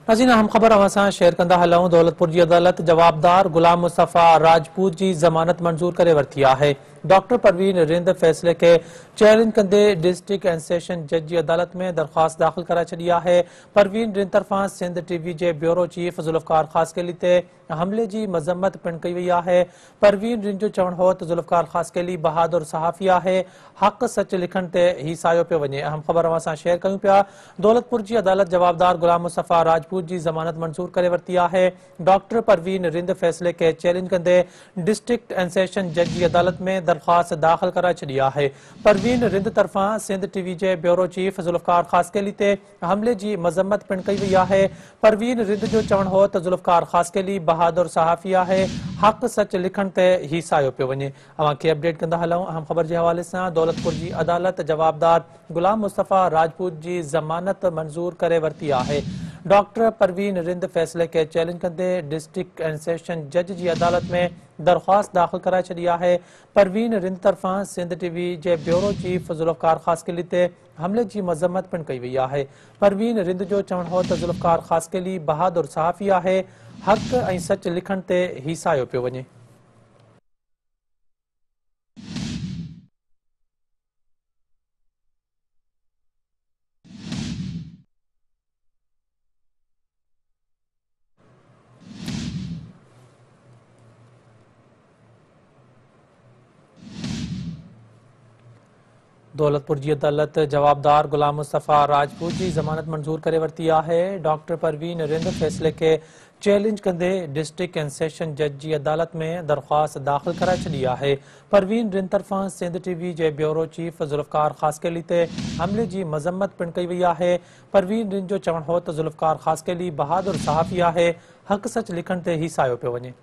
नाज़रीन हम ख़बर अवां सां शेयर कंदा हलूं। दौलतपुर की अदालत जवाबदार गुलाम मुस्तफ़ा राजपूत की ज़मानत मंजूर करे वरिती आहे। डॉक्टर परवीन रिंद फैसले के चैलेंज कंदे डिस्ट्रिक्ट एंड सेशन जज की अदालत में दरख्वास्त दाख़िल कराए छॾी आहे। परवीन रिंद तरफ़ां सिंध टीवी के ब्यूरो चीफ ज़ुल्फ़कार ख़ासकेली ते हमले की मज़म्मत पिण कई वई आहे। परवीन रिंद जो चवण हो तो ज़ुल्फ़कार ख़ासकेली बहादुर सहाफ़ी आहे। हक़ सच लिखण ते ही सायो पियो वञे। अहम ख़बर अवां सां शेयर कयूं पिया। दौलतपुर की अदालत जवाबदार गुलाम मुस्तफ़ा राजपूत की ज़मानत मंजूर करे वरिती आहे। डॉक्टर परवीन रिंद फैसले के चैलेंज कंदे डिस्ट्रिक्ट एंड सेशन जज की अदालत में दरख्वास्त दाख़िल कराए छॾी आहे। परवीन रिंद तरफ़ां सिंध टीवी के ब्यूरो चीफ ज़ुल्फ़कार ख़ासकेली ते हमले की मज़म्मत पिण कई वई आहे। परवीन रिंद जो चवण हो तो ज़ुल्फ़कार ख़ासकेली बहादुर सहाफ़ी आहे। हक़ सच लिखण ते ही सायो पियो वञे। अवां खे अपडेट कंदा हलूं अहम ख़बर के हवाले से। दौलतपुर की अदालत जवाबदार गुलाम मुस्तफ़ा राजपूत की ज़मानत मंजूर करे वरिती आहे। डॉक्टर परवीन रिंद फैसले के चैलेंज कंदे डिस्ट्रिक्ट एंड सेशन जज की अदालत में दरख्वास्त दाख़िल कराए छॾी आहे। परवीन रिंद तरफ़ां सिंध टीवी के ब्यूरो चीफ ज़ुल्फ़कार ख़ासकेली ते हमले की मज़म्मत पिण कई वई आहे। परवीन रिंद जो चवण हो तो ज़ुल्फ़कार ख़ासकेली बहादुर सहाफ़ी आहे। हक़ ऐं सच लिखण ते ही सायो पियो वञे। दौलतपुर की अदालत जवाबदार गुलाम मुस्तफ़ा राजपूत की ज़मानत मंजूर करे वरिती आहे। डॉक्टर परवीन रिंद फैसले के चैलेंज कंदे डिस्ट्रिक्ट एंड सेशन जज की अदालत में दरख्वास्त दाख़िल कराए छॾी आहे। परवीन रिंद तरफ़ां सिंध टीवी के ब्यूरो चीफ ज़ुल्फ़कार ख़ासकेली ते हमले की मज़म्मत पिण कई वई आहे। परवीन रिंद जो चवण हो तो ज़ुल्फ़कार ख़ासकेली बहादुर सहाफ़ी आहे। हक़ सच लिखण ते ही सायो पियो वञे।